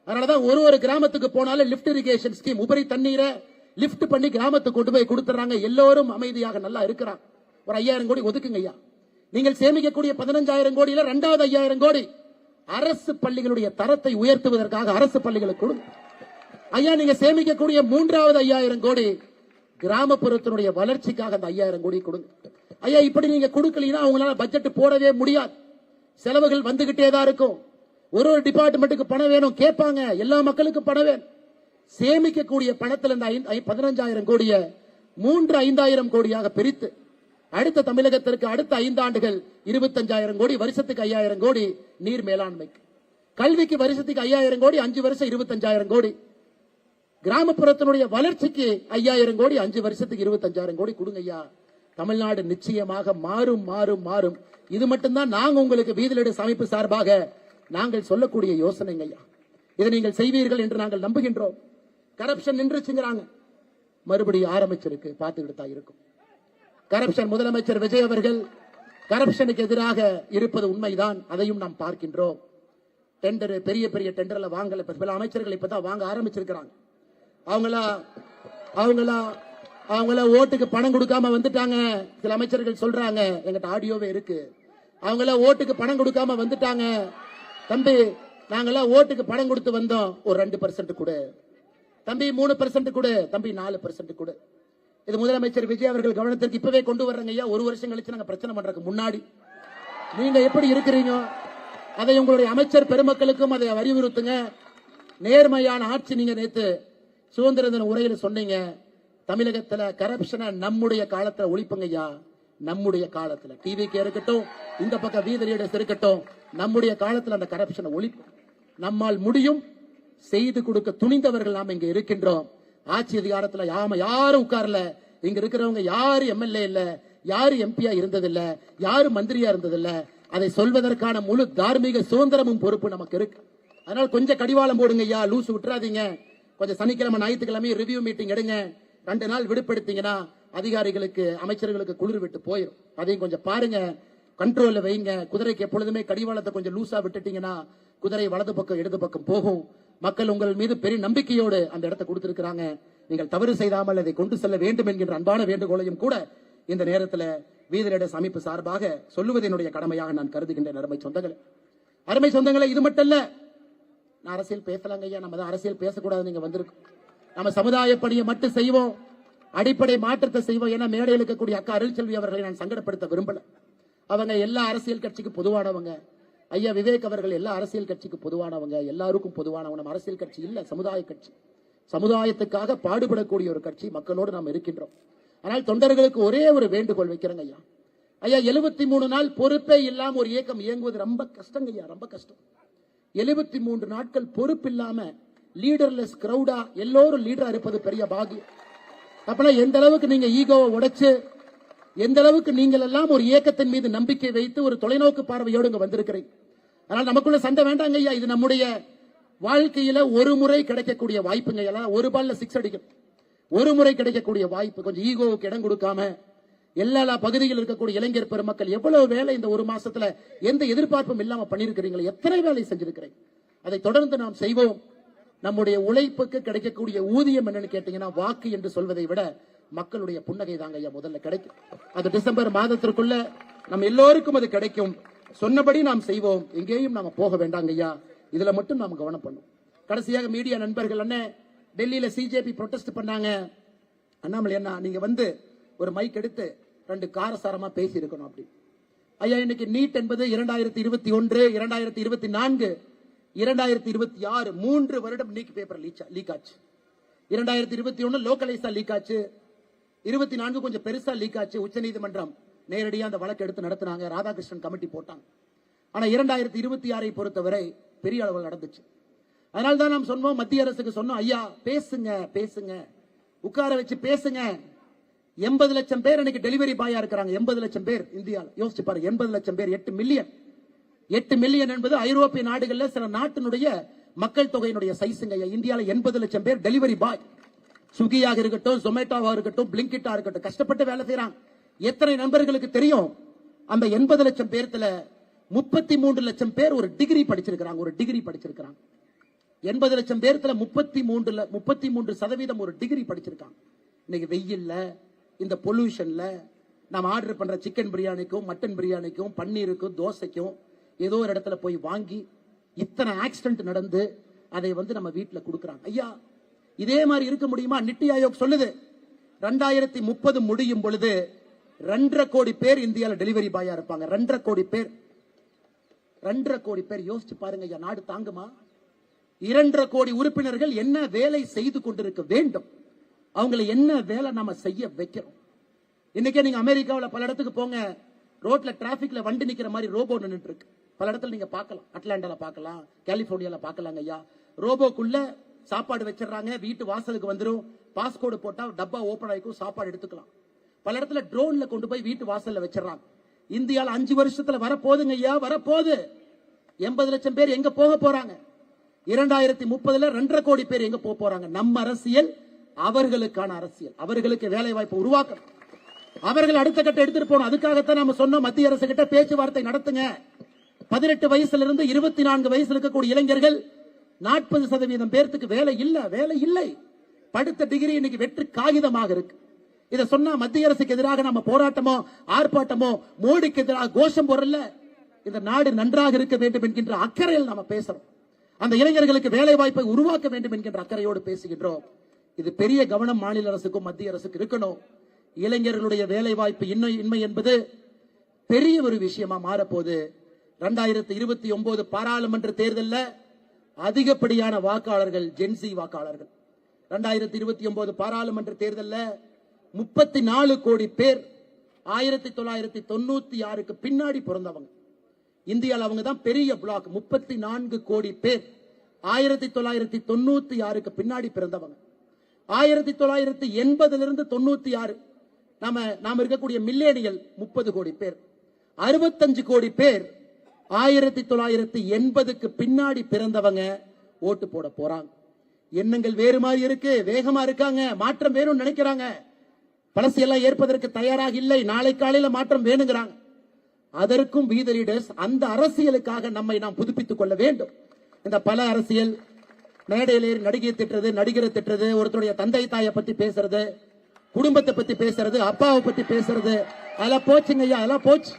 அதனாலதான் ஒரு கிராமத்துக்கு போனாலும் லிப்ட் இரிகேஷன் ஸ்கீம், உபரி தண்ணீரை லிப்ட் பண்ணி கிராமத்துக்கு கொண்டு போய் கொடுத்துறாங்க. எல்லோரும் அமைதியாக நல்லா இருக்கிறாங்க. ஒரு 5,000 கோடி ஒதுக்குங்க ஐயா. நீங்கள் சேமிக்கக்கூடிய 15,000 கோடியில 2வது 5,000 கோடி அரசு பள்ளிகளுடைய தரத்தை உயர்த்துவதற்காக அரசு பள்ளிகளுக்கு கொடுங்க ஐயா. நீங்க சேமிக்கக்கூடிய 3வது 5,000 கோடி கிராமப்புறத்தினுடைய வளர்ச்சிக்காக அந்த 5,000 கோடி கொடுங்க ஐயா. இப்படி நீங்க கொடுக்கலீங்கன்னா அவங்களால பட்ஜெட் போடவே முடியாது. செலவுகள் வந்துகிட்டே தான் இருக்கும். ஒரு டிபார்ட்மெண்ட்டுக்கு பணம் வேணும் கேட்பாங்க, எல்லா மக்களுக்கும் பணம் வேணும். சேமிக்கக்கூடிய பணத்தில் இந்த 15,000 கோடியை 3-5,000 கோடியாக பிரித்து அடுத்த தமிழகத்திற்கு அடுத்த 5 ஆண்டுகள் 25,000 கோடி, வருஷத்துக்கு 5,000 கோடி நீர் மேலாண்மைக்கு, கல்விக்கு வருஷத்துக்கு 5,000 கோடி, 5 வருஷம் 25,000 கோடி, கிராமப்புறத்தினுடைய வளர்ச்சிக்கு 5,000 கோடி, 5 வருஷத்துக்கு 25,000 கோடி கொடுங்க ஐயா. தமிழ்நாடு நிச்சயமாக மாறும் மாறும் மாறும். இது மட்டும்தான் நாங்க உங்களுக்கு வீதிலிட அமைப்பு சார்பாக நாங்கள் சொல்லக்கூடிய யோசனைங்க ஐயா. இதை நீங்கள் செய்வீர்கள் என்று நாங்கள் நம்புகின்றோம். கரப்ஷன் நின்றுச்சுங்கிறாங்க, மறுபடியும் ஆரம்பிச்சிருக்கு, பார்த்துக்கிட்டு தான் இருக்கும். கரப்ஷன் முதலமைச்சர் விஜய் அவர்கள் கரப்ஷனுக்கு எதிராக இருப்பது உண்மைதான், அதையும் நாம் பார்க்கின்றோம். டெண்டர், பெரிய பெரிய டெண்டர்ல வாங்கல, பல அமைச்சர்கள் இப்பதான் வாங்க ஆரம்பிச்சிருக்கிறாங்க. அவங்கள ஓட்டுக்கு பணம் கொடுக்காம வந்துட்டாங்க. சில அமைச்சர்கள் சொல்றாங்க, எங்கிட்ட ஆடியோவே இருக்கு, அவங்கள ஓட்டுக்கு பணம் கொடுக்காம வந்துட்டாங்க. தம்பி, நாங்கெல்லாம் ஓட்டுக்கு பணம் கொடுத்து வந்தோம், ஒரு 2% கொடு தம்பி, 3% கொடு தம்பி, 4% கொடு. இது முதலமைச்சர் விஜய் அவர்கள் கவனத்திற்கு இப்பவே கொண்டு வர்றங்க ஐயா. ஒரு வருஷம் கழிச்சு நாங்க பிரச்சனை பண்றதுக்கு முன்னாடி நீங்க எப்படி இருக்கிறீங்க, அதை உங்களுடைய அமைச்சர் பெருமக்களுக்கும் அதை அறிவுறுத்துங்க. நேர்மையான ஆட்சி. நீங்க நேத்து சுதந்திர தின உரையில் சொன்னீங்க, தமிழகத்துல கரப்ஷனை நம்முடைய காலத்துல ஒழிப்புங்க ஐயா. நம்முடைய காலத்துல டிவிக்கு இருக்கட்டும், இந்த பக்கம் வீதி லீடர்ஸ் இருக்கட்டும், நம்முடைய காலத்துல அந்த கரப்ஷனை ஒழிப்பு நம்மால் முடியும். செய்து கொடுக்க துணிந்தவர்கள் நாம் இங்க இருக்கின்றோம். ஆட்சி அதிகாரத்துல யாரும் உட்கார்ல. இங்க இருக்கிறவங்க யாரு எம்எல்ஏ இல்ல, யாரு எம்பியா இருந்ததில்ல, யாரு மந்திரியா இருந்ததில்ல. அதை சொல்வதற்கான முழு தார்மீக சுதந்திரமும் பொறுப்பு நமக்கு இருக்கு. அதனால கொஞ்சம் கடிவாளம் போடுங்க ஐயா, லூசு விட்டுறாதீங்க. கொஞ்சம் சனிக்கிழமை ஞாயிற்றுக்கிழமை ரிவ்யூ மீட்டிங் எடுங்க. 2 நாள் விடுபடுத்தீங்கன்னா அதிகாரிகளுக்கு அமைச்சர்களுக்கு குளிர் விட்டு போயிடும். அதையும் கொஞ்சம் பாருங்க, கண்ட்ரோல்ல வைங்க. குதிரைக்கு எப்பொழுதுமே கடிவாளத்தை கொஞ்சம் லூசா விட்டுட்டீங்கன்னா குதிரை வலது பக்கம் இடது பக்கம் போகும். மக்கள் உங்கள் மீது பெரிய நம்பிக்கையோடு அந்த இடத்தை கொடுத்திருக்கிறாங்க. நீங்கள் தவறு செய்தாமல் அதை கொண்டு செல்ல வேண்டும் என்கின்ற அன்பான வேண்டுகோளையும் கூட இந்த நேரத்தில் வீதிரட அமைப்பு சார்பாக சொல்லுவது என்னுடைய கடமையாக நான் கருதுகின்றேன். அருமை சொந்தங்களே, இது மட்டும் இல்ல, நான் அரசியல் பேசலாங்க ஐயா. நம்ம தான் அரசியல் பேசக்கூடாது, நீங்க வந்திருக்கோம். நம்ம சமுதாய பணியை மட்டும் செய்வோம், அடிப்படை மாற்றத்தை செய்வோம். ஏன்னா மேடையில் இருக்கக்கூடிய அக்கா அருள்செல்வி அவர்களை நான் சங்கடப்படுத்த விரும்பல. அவங்க எல்லா அரசியல் கட்சிக்கு பொதுவானவங்க. ஐயா விவேக் அவர்கள் எல்லா அரசியல் கட்சிக்கு பொதுவானவங்க, எல்லாருக்கும் பொதுவானவங்க. நம்ம அரசியல் கட்சி இல்ல, சமுதாய கட்சி. சமுதாயத்துக்காக பாடுபடக்கூடிய ஒரு கட்சி. மக்களோடு நாம் இருக்கின்றோம். ஆனால் தொண்டர்களுக்கு ஒரே ஒரு வேண்டுகோள் வைக்கிறேங்க ஐயா. ஐயா, 73 நாள் பொறுப்பே இல்லாம ஒரு இயக்கம் இயங்குவது ரொம்ப கஷ்டங்க ஐயா, ரொம்ப கஷ்டம். 73 நாட்கள் பொறுப்பு இல்லாம லீடர்லெஸ் கிரௌடா எல்லோரும் லீடரா இருப்பது பெரிய பாகியம். அப்பனா எந்த அளவுக்கு நீங்க ஈகோவை உடைச்சு, எந்த அளவுக்கு நீங்கள் எல்லாம் ஒரு இயக்கத்தின் மீது நம்பிக்கை வைத்து ஒரு தொலைநோக்கு பார்வையோடு இங்க வந்திருக்கிறீங்க. அதனால நமக்குள்ள சண்டை வேண்டாங்க ஐயா. இது நம்முடைய வாழ்க்கையில ஒரு முறை கிடைக்கக்கூடிய வாய்ப்புங்க. எல்லாம் ஒரு பால்ல 6 அடிக்கும், ஒரு முறை கிடைக்கக்கூடிய வாய்ப்பு. கொஞ்சம் ஈகோவுக்கு இடம் கொடுக்காம எல்லா பகுதியில் இருக்கக்கூடிய இளைஞர் பெருமக்கள் எவ்வளவு வேலை இந்த ஒரு மாசத்துல எந்த எதிர்பார்ப்பும் இல்லாம பண்ணிருக்கிறீங்களா, எத்தனை வேலை செஞ்சிருக்கிறீங்க. அதை தொடர்ந்து நாம் செய்வோம். நம்முடைய உழைப்புக்கு கிடைக்கக்கூடிய ஊதியம் என்னன்னு கேட்டீங்கன்னா, வாக்கு என்று சொல்வதை விட மக்களுடைய புன்னகை தாங்க ஐயா முதல்ல கிடைக்கும். அது டிசம்பர் மாதத்திற்குள்ள நம்ம எல்லோருக்கும் அது கிடைக்கும். சொன்னபடி நாம் செய்வோம், எங்கேயும் நாம போக வேண்டாங்க ஐயா. இதுல மட்டும் நாம் கவனம் பண்ணும். கடைசியாக மீடியா நண்பர்கள் அண்ணே, டெல்லியில சிஜேபி ப்ரொடெஸ்ட் பண்ணாங்க. அண்ணாமலை அண்ணா, நீங்க வந்து ஒரு மைக் எடுத்து 2 காரசாரமா பேசி இருக்கணும் அப்படி. ஐயா, இன்னைக்கு நீட் என்பது 2021, 2024, 2026 3 வருடம் நீட் பேப்பர் லீக் ஆச்சு. 2021 லோக்கலைஸா லீக் ஆச்சு, 24 கொஞ்சம் பெருசா லீக் ஆச்சு. உச்சநீதிமன்றம் நேரடியாக அந்த வழக்கு எடுத்து நடத்தினாங்க, ராதாகிருஷ்ணன் கமிட்டி போட்டாங்க. ஆனா 2026 பொறுத்தவரை பெரிய அளவில் நடந்துச்சு. அதனால தான் நாம் சொன்னோம், மத்திய அரசுக்கு சொன்னோம், ஐயா பேசுங்க பேசுங்க, உட்கார வச்சு பேசுங்க. 80 லட்சம் பேர் இன்னைக்கு டெலிவரி பாயா இருக்கிறாங்க. 80 லட்சம் பேர் இந்தியாவில். யோசிச்சு பாருங்க, 80 லட்சம் பேர், 8 மில்லியன். 8 மில்லியன் என்பது ஐரோப்பிய நாடுகளில் சில நாட்டினுடைய மக்கள் தொகையினுடைய சைஸுங்க. இந்தியாவில் 80 லட்சம் பேர் டெலிவரி பாய். ஸ்விக்கியாக இருக்கட்டும், ஜொமேட்டோவா இருக்கட்டும், பிளிங்கிட்டா இருக்கட்டும், கஷ்டப்பட்டு வேலை செய்யறாங்க. எத்தனை நண்பர்களுக்கு தெரியும்? அந்த 80 லட்சம் பேர்த்துல 33 லட்சம் பேர் ஒரு டிகிரி படிச்சிருக்கிறாங்க. ஒரு டிகிரி படிச்சிருக்கிறாங்க. 80 லட்சம் பேர்த்துல 33% ஒரு டிகிரி படிச்சிருக்காங்க. இன்னைக்கு வெயில்ல, இந்த பொல்யூஷன்ல நாம் ஆர்டர் பண்ற சிக்கன் பிரியாணிக்கும், மட்டன் பிரியாணிக்கும், பன்னீருக்கும், தோசைக்கும் ஏதோ ஒரு இடத்துல போய் வாங்கி இத்தனை ஆக்சிடென்ட் நடந்து அதை வந்து நம்ம வீட்டுல கொடுக்கறாங்க. ஐயா, இதே மாதிரி இருக்க முடியுமா? நித்தி ஆயோக் சொல்லுது 2030 முடியும் பொழுது 2.5 கோடி பேர் இந்தியாவில் டெலிவரி பாயா இருப்பாங்க. 2.5 கோடி பேர். 2.5 கோடி பேர். யோசிச்சு பாருங்க ஐயா, நாடு தாங்குமா? 2.5 கோடி உறுப்பினர்கள் என்ன வேலை செய்து கொண்டிருக்க வேண்டும்? அவங்களை என்ன வேலை நாம செய்ய வைக்கிறோம்? இன்னைக்கே நீங்க அமெரிக்காவில் பல இடத்துக்கு போங்க, ரோட்ல டிராபிக்ல வண்டி நிக்கிற மாதிரி ரோபோ நின்றுட்டு இருக்கு. பல இடத்துல நீங்க பார்க்கலாம். அட்லாண்டால பார்க்கலாம், கலிபோர்னியால பார்க்கலாங்க ஐயா. ரோபோக்குள்ள சாப்பாடு வச்சிடறாங்க, வீட்டு வாசலுக்கு வந்துடும். பாஸ்கோடு போட்டா டப்பா ஓபன் ஆகிக்கும், சாப்பாடு எடுத்துக்கலாம். பல இடத்துல ட்ரோன்ல கொண்டு போய் வீட்டு வாசல்ல வச்சிடறாங்க. இந்தியாவில் 5 வருஷத்துல வரப்போகுதுங்க ஐயா, வரப்போகுது. 80 லட்சம் பேர் எங்க போக போறாங்க? 2030 2.5 கோடி பேர் எங்க போக போறாங்க? நம்ம அரசியல் அவர்களுக்கான அரசியல். அவர்களுக்கு வேலை வாய்ப்பு உருவாக்கணும். அவர்கள் அடுத்த கட்ட எடுத்துட்டு போகணும். அதுக்காகத்தான் நம்ம சொன்னோம் மத்திய அரசு கிட்ட பேச்சுவார்த்தை நடத்துங்க. 18 வயசுல இருந்து 24 வயசுல இருக்கக்கூடிய இளைஞர்கள் 40% பேருக்கு வேலை இல்லை. படித்த டிகிரி இன்னைக்கு வெற்று காகிதமாக இருக்கு. இதை சொன்னா மத்திய அரசுக்கு எதிராக நம்ம போராட்டமோ ஆர்ப்பாட்டமோ மோடிக்கு எதிராக கோஷம் போடல. இந்த நாடு நன்றாக இருக்க வேண்டும் என்கின்ற அக்கறையில் நம்ம பேசுறோம். அந்த இளைஞர்களுக்கு வேலை வாய்ப்பை உருவாக்க வேண்டும் என்கின்ற அக்கறையோடு பேசுகின்றோம். இது பெரிய கவனம் மாநில அரசுக்கும் மத்திய அரசுக்கு இருக்கணும். இளைஞர்களுடைய வேலை வாய்ப்பு இன்மை என்பது பெரிய ஒரு விஷயமா மாறப்போகுது. 2029 பாராளுமன்ற தேர்தலில் அதிகப்படியான வாக்காளர்கள் ஜென்சி வாக்காளர்கள். 2029 பாராளுமன்ற தேர்தலில் 34 கோடி பேர் 1996க்கு பின்னாடி பிறந்தவங்க. இந்தியாவில் அவங்க தான் பெரிய பிளாக். 34 கோடி பேர் 1996க்கு பின்னாடி பிறந்தவங்க. 1980 இருந்து 96 நாம இருக்கக்கூடிய மில்லேனியல் 30 கோடி பேர். 65 கோடி பேர் 1980க்கு பின்னாடி பிறந்தவங்க ஓட்டு போட போறாங்க. எண்ணங்கள் வேறு மாதிரி இருக்கு, வேகமா இருக்காங்க, மாற்றம் வேணும்னு நினைக்கிறாங்க. பழசையெல்லாம் ஏற்பதற்கு தயாராக இல்லை. நாளை காலையில மாற்றம் வேணுங்கிறாங்க. அதற்கும் we the leaders அந்த அரசியலுக்காக நம்மை நாம் புதுப்பித்துக் கொள்ள வேண்டும். இந்த பல அரசியல் மேடையிலே நடிகை திட்டுறது, நடிகரை திட்டுறது, ஒருத்தருடைய தந்தை தாயை பத்தி பேசுறது, குடும்பத்தை பத்தி பேசுறது, அப்பாவை பத்தி பேசுறது, அதெல்லாம் போச்சுங்க ஐயா, அதெல்லாம் போச்சு.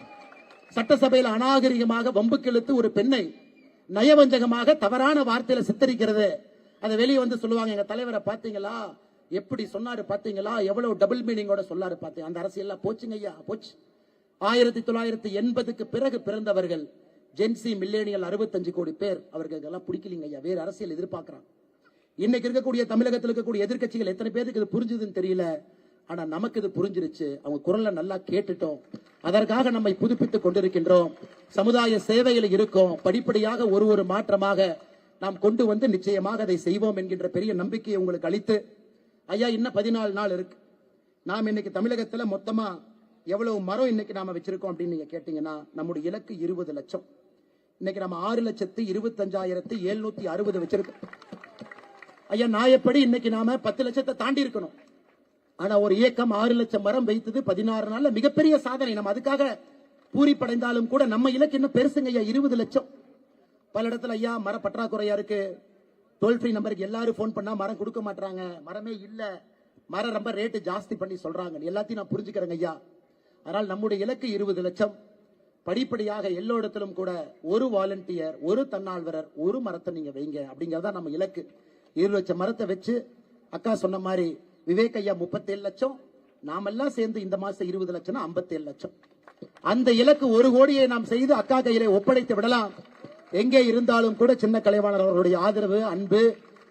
சட்டசபையில் அநாகரிகமாக வம்புக்கு இழுத்து ஒரு பெண்ணை நயவஞ்சகமாக தவறான வார்த்தையில சித்தரிக்கிறது. அதை வெளியே வந்து சொல்லுவாங்க, எங்க தலைவரை பாத்தீங்களா, எப்படி சொன்னாரு பாத்தீங்களா, எவ்வளவு டபுள் மீனிங்கோட சொல்லாரு பாத்தீங்க. அந்த அரசியல் போச்சுங்க ஐயா, போச்சு. 1980க்கு பிறகு பிறந்தவர்கள் ஜென்சி மில்லேனியல் 65 கோடி பேர். அவர்களுக்கு எல்லாம் பிடிக்கலீங்க ஐயா, வேறு அரசியல் எதிர்பார்க்கிறாங்க. இன்னைக்கு இருக்கக்கூடிய தமிழகத்தில் இருக்கக்கூடிய எதிர்கட்சிகள் எத்தனை பேருக்கு இது புரிஞ்சுதுன்னு தெரியல. ஆனா நமக்கு இது புரிஞ்சிருச்சு. அவங்க குரலை நல்லா கேட்டுட்டோம். அதற்காக நம்மை புதுப்பித்துக் கொண்டிருக்கின்றோம். சமுதாய சேவையில் இருக்கோம். படிப்படியாக ஒரு மாற்றமாக நாம் கொண்டு வந்து நிச்சயமாக அதை செய்வோம் என்கின்ற பெரிய நம்பிக்கையை உங்களுக்கு அளித்து, ஐயா இன்னும் 14 நாள் இருக்கு. நாம் இன்னைக்கு தமிழகத்துல மொத்தமா எவ்வளவு மரம் இன்னைக்கு நாம வச்சிருக்கோம் அப்படின்னு நீங்க கேட்டீங்கன்னா, நம்முடைய இலக்கு 20 லட்சம். இன்னைக்கு நம்ம 6,25,760 வச்சிருக்கோம். ஐயா நாயப்படி இன்னைக்கு நாம 10 லட்சத்தை தாண்டி இருக்கணும். ஆனா ஒரு இயக்கம் 6 லட்சம் மரம் வைத்தது 16 நாள்ல மிகப்பெரிய சாதனை. நம்ம அதுக்காக பூரிப்படைந்தாலும் கூட நம்ம இலக்கு இன்னும் பெருசுங்க ஐயா, 20 லட்சம். பல இடத்துல ஐயா மர பற்றாக்குறையா இருக்கு. டோல் ஃப்ரீ நம்பருக்கு எல்லாரும் போன் பண்ணா மரம் கொடுக்க மாட்டாங்க, மரமே இல்ல, மரம் ரொம்ப ரேட்டு ஜாஸ்தி பண்ணி சொல்றாங்க. எல்லாத்தையும் நான் புரிஞ்சுக்கிறேங்க ஐயா. அதனால் நம்முடைய இலக்கு 20 லட்சம். படிப்படியாக எல்லா இடத்திலும் கூட ஒரு வாலண்டியர், ஒரு தன்னால்வரர், ஒரு மரத்தை நீங்க வைங்க அப்படிங்கறதா நம்ம இலக்கு. 20 லட்சம் மரத்தை வச்சு அக்கா சொன்ன மாதிரி விவேக் ஐயா 37 லட்சம், நாமெல்லாம் சேர்ந்து இந்த மாசம் 20 லட்சம் 57 லட்சம். அந்த இலக்கு 1 கோடியை நாம் செய்து அக்கா கையிலே ஒப்படைத்து விடலாம். எங்கே இருந்தாலும் கூட சின்ன கலைவாணர் அவர்களுடைய ஆதரவு, அன்பு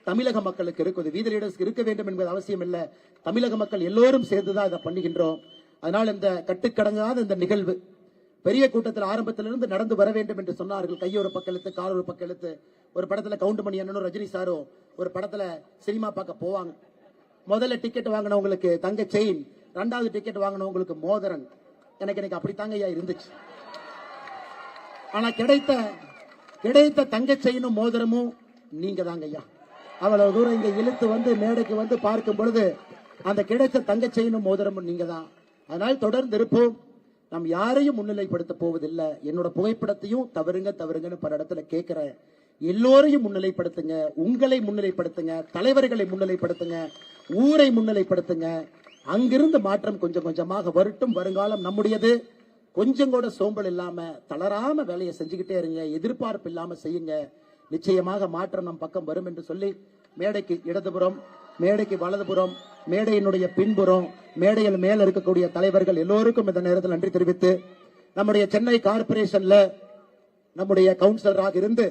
தமிழக மக்களுக்கு இருக்குது. வீதி லீடர்ஸ்க்கு இருக்க வேண்டும் என்பது அவசியம் இல்லை. தமிழக மக்கள் எல்லோரும் சேர்ந்துதான் இதை பண்ணுகின்றோம். அதனால் இந்த கட்டுக்கடங்காத இந்த நிகழ்வு பெரிய கூட்டத்தில் ஆரம்பத்திலிருந்து நடந்து வர வேண்டும் என்று சொன்னார்கள். கையொரு பக்கெழுத்து, காலொரு பக்கெழுத்து. ஒரு படத்துல கவுண்டமணி அண்ணனும் ரஜினி சாரும் ஒரு படத்துல சினிமா பார்க்க போவாங்க. முதல்ல டிக்கெட் வாங்கினவங்களுக்கு தங்க செயின், 2வது டிக்கெட் வாங்கினவங்களுக்கு மோதிரன். எனக்கு அப்படித்தாங்க ஐயா இருந்துச்சு. ஆனா கிடைத்த தங்க செயினும் மோதிரமும் நீங்க தாங்க ஐயா. அவ்வளவு தூரம் இங்க இழுத்து வந்து மேடைக்கு வந்து பார்க்கும் பொழுது அந்த கிடைத்த தங்க செயினும் மோதிரமும் நீங்க தான். அதனால் தொடர்ந்து இருப்போம். நாம் யாரையும் முன்னிலைப்படுத்த போவதில்லை. என்னோட புகைப்படத்தையும் தவறுங்கன்னு பல இடத்துல கேட்கிறேன். எல்லோரையும் முன்னிலைப்படுத்துங்க, உங்களை முன்னிலைப்படுத்துங்க, தலைவர்களை முன்னிலைப்படுத்துங்க, ஊரை முன்னிலைப்படுத்துங்க. அங்கிருந்து மாற்றம் கொஞ்சம் கொஞ்சமாக வரட்டும். வருங்காலம் நம்முடையது. கொஞ்சம் கூட சோம்பல் இல்லாம தளராம வேலையை செஞ்சுக்கிட்டே இருங்க. எதிர்பார்ப்பு இல்லாம செய்யுங்க. நிச்சயமாக மாற்றம் நம் பக்கம் வரும் என்று சொல்லி, மேடைக்கு இடதுபுறம், மேடைக்கு வலதுபுறம், மேடையினுடைய பின்புறம், மேடையில் மேல இருக்கக்கூடிய தலைவர்கள் எல்லோருக்கும் இந்த நேரத்தில் நன்றி தெரிவித்து, நம்முடைய சென்னை கார்பரேஷன்ல நம்முடைய கவுன்சிலராக இருந்து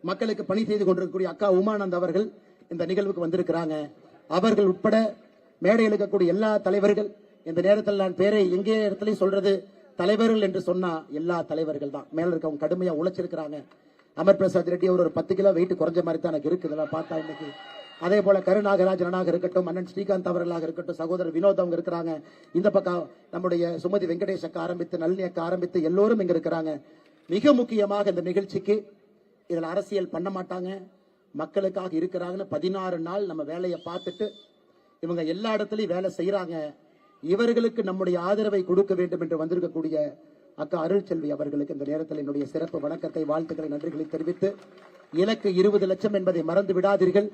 மக்களுக்கு பணி செய்து கொண்டிருக்கக்கூடிய அக்கா உமானந்த் அவர்கள் இந்த நிகழ்வுக்கு வந்திருக்கிறாங்க. அவர்கள் உட்பட மேடையில் இருக்கக்கூடிய எல்லா தலைவர்கள், இந்த நேரத்தில் நான் பேரை எங்கே இடத்துலயும் சொல்றது, தலைவர்கள் என்று சொன்னா எல்லா தலைவர்கள் தான். மேல இருக்கவங்க கடுமையா உழைச்சிருக்கிறாங்க. அமர் பிரசாத் ரெட்டி அவர் ஒரு 10 கிலோ வெயிட் குறைஞ்ச மாதிரி தான் எனக்கு இருக்குது பார்த்தா இன்னைக்கு. அதே போல கருநாகராஜனாக இருக்கட்டும், அண்ணன் ஸ்ரீகாந்த் அவர்களாக இருக்கட்டும், சகோதரர் வினோத் அவங்க இருக்கிறாங்க. இந்த பக்கம் நம்முடைய சுமதி வெங்கடேஷ் அக்கா ஆரம்பித்து, நளினி அக்கா ஆரம்பித்து எல்லோரும் இங்க இருக்கிறாங்க. மிக முக்கியமாக இந்த நிகழ்ச்சிக்கு இதுல அரசியல் பண்ண மாட்டாங்க, மக்களுக்காக இருக்கிறாங்கன்னு 16 நாள் நம்ம வேலையை பார்த்துட்டு இவங்க எல்லா இடத்துலயும் வேலை செய்யறாங்க. இவர்களுக்கு நம்முடைய ஆதரவை கொடுக்க வேண்டும் என்று வந்திருக்கக்கூடிய அக்கா அருள்செல்வி அவர்களுக்கு இந்த நேரத்தில் என்னுடைய சிறப்பு வணக்கத்தை, வாழ்த்துக்களை, நன்றிகளை தெரிவித்து, இலக்கு 20 லட்சம் என்பதை மறந்து விடாதீர்கள்.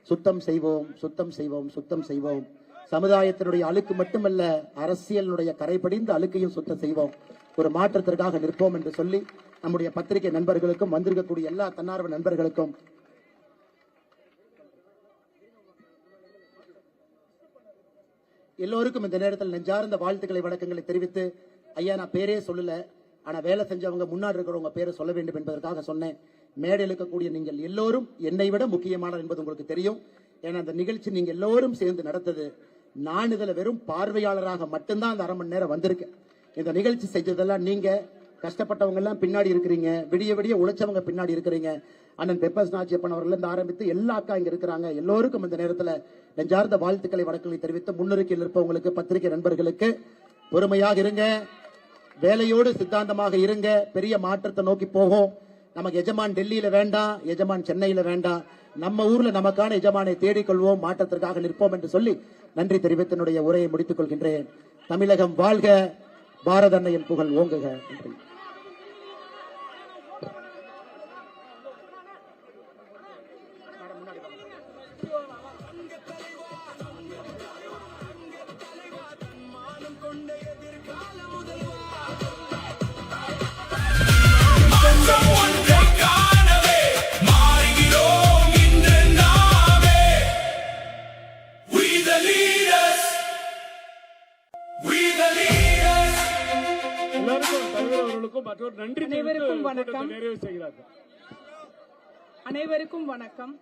சுத்தம் செய்வோம், சுத்தம் செய்வோம், சுத்தம் செய்வோம். சமுதாயத்தினுடைய அழுக்கு மட்டுமல்ல, அரசியலுடைய கரைபடிந்த அழுக்கையும் சுத்தம் செய்வோம். ஒரு மாற்றத்திற்காக நிற்போம் என்று சொல்லி நம்முடைய பத்திரிகை நண்பர்களுக்கும் வந்திருக்கக்கூடிய எல்லா தன்னார்வ நண்பர்களுக்கும் எல்லோருக்கும் இந்த நேரத்தில் நெஞ்சார்ந்த வாழ்த்துக்களை, வணக்கங்களை தெரிவித்து, ஐயா நான் பேரே சொல்லல, ஆனா வேலை செஞ்சவங்க முன்னாடி இருக்கிறவங்க பேரை சொல்ல வேண்டும் என்பதற்காக சொன்னேன். மேடையில் இருக்கக்கூடிய நீங்கள் எல்லோரும் என்னை விட முக்கியமானது என்பது உங்களுக்கு தெரியும். ஏன்னா அந்த நிகழ்ச்சி நீங்க எல்லோரும் சேர்ந்து நடத்தது. நான் இதுல வெறும் பார்வையாளராக மட்டும்தான் அந்த 1/2 மணி நேரம் வந்திருக்கேன். இந்த நிகழ்ச்சி செஞ்சதெல்லாம் நீங்க, கஷ்டப்பட்டவங்க எல்லாம் பின்னாடி இருக்கிறீங்க, விடிய விடிய உழைச்சவங்க பின்னாடி இருக்கிறீங்க. அண்ணன் பெப்பர்ஸ் நாச்சியப்பன் அவர்கள் இருந்து ஆரம்பித்து எல்லா அக்கா இங்க இருக்கிறாங்க. எல்லோருக்கும் இந்த நேரத்தில் நெஞ்சார்ந்த வாழ்த்துக்களை, வணக்கங்களை தெரிவித்து, முன்னிறுக்கில் இருப்பவங்களுக்கு, பத்திரிகை நண்பர்களுக்கு பொறுமையாக இருங்க, வேலையோடு சித்தாந்தமாக இருங்க. பெரிய மாற்றத்தை நோக்கி போகும். நமக்கு எஜமான் டெல்லியில வேண்டாம், எஜமான் சென்னையில வேண்டாம், நம்ம ஊர்ல நமக்கான எஜமானை தேடிக்கொள்வோம், மாற்றத்திற்காக நிற்போம் என்று சொல்லி நன்றி தெரிவித்து என்னுடைய உரையை முடித்துக் கொள்கின்றேன். தமிழகம் வாழ்க, பாரத அன்னையின் புகழ் ஓங்குக. நன்றி. அனைவருக்கும் வணக்கம்.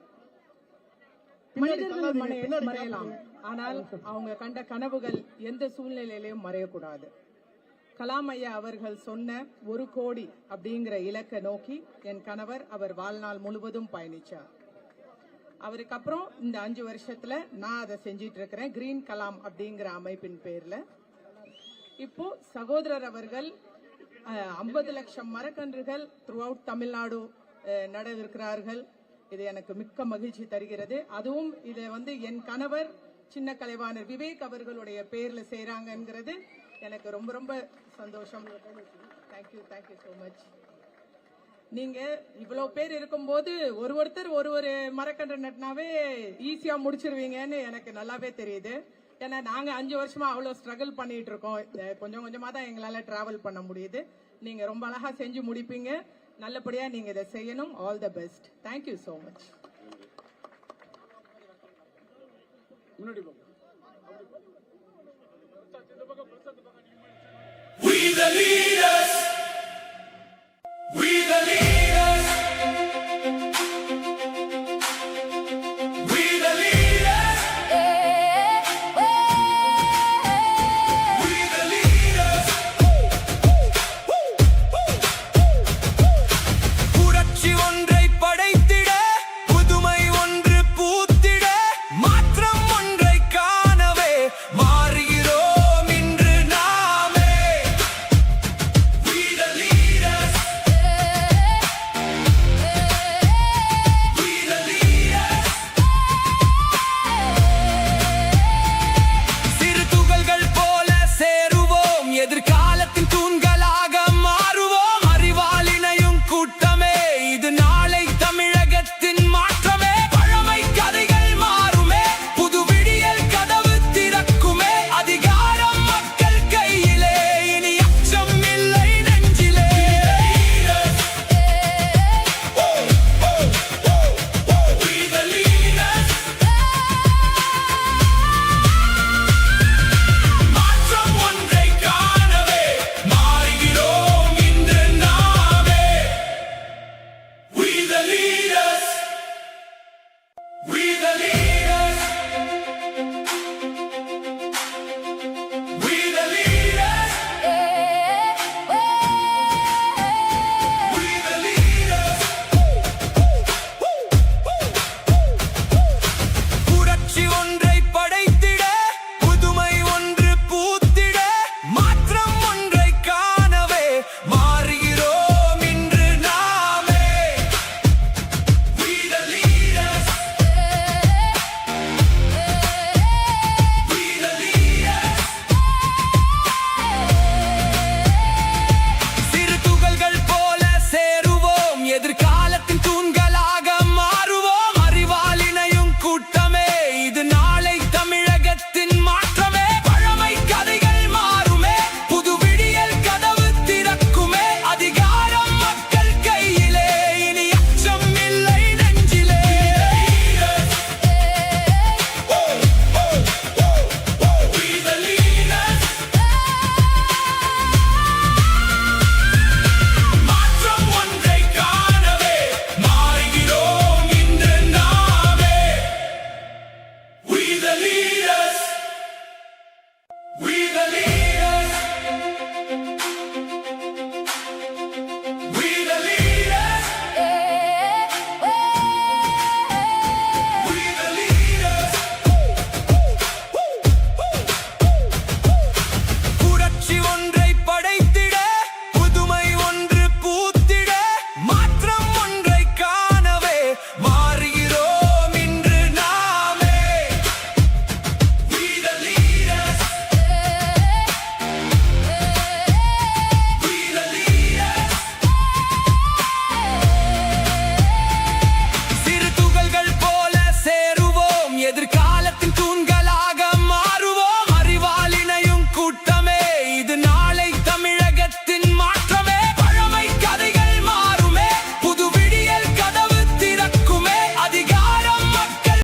மனிதர்கள் மறையலாம், ஆனால் அவங்க கண்ட கனவுகள் எந்த சூழ்நிலையிலையும் மறையக்கூடாது. கலாம் ஐயா அவர்கள் சொன்ன 1 கோடி அப்படிங்கிற இலக்கை நோக்கி என் கணவர் அவர் வாழ்நாள் முழுவதும் பயணிச்சார். அவருக்கு அப்புறம் இந்த 5 வருஷத்துல நான் அதை செஞ்சிட்டு இருக்கிறேன். கிரீன் கலாம் அப்படிங்கிற அமைப்பின் பேர்ல இப்போ சகோதரர் அவர்கள் 50 லட்சம் மரக்கன்றுகள் த்ரூ அவுட் தமிழ்நாடு நடவிருக்கிறார்கள். இது எனக்கு மிக்க மகிழ்ச்சி தருகிறது. அதுவும் இதை என் கணவர் சின்ன கலைவாணர் விவேக் அவர்களுடைய பேர்ல செய்யறாங்கிறது எனக்கு ரொம்ப ரொம்ப சந்தோஷம். Thank you so much. நீங்க இவ்வளவு பேர் இருக்கும்போது ஒருத்தர் ஒரு மரக்கன்று நட்டினாவே ஈஸியா முடிச்சிருவீங்கன்னு எனக்கு நல்லாவே தெரியுது. ஏன்னா நாங்க 5 வருஷமா அவ்வளவு ஸ்ட்ரகிள் பண்ணிட்டு இருக்கோம். கொஞ்சம் கொஞ்சமா தான் எங்களால டிராவல் பண்ண முடியுது. நீங்க ரொம்ப அழகா செஞ்சு முடிப்பீங்க. நல்லபடியா நீங்க இதை செய்யணும். All the best. Thank you so much. We the leaders.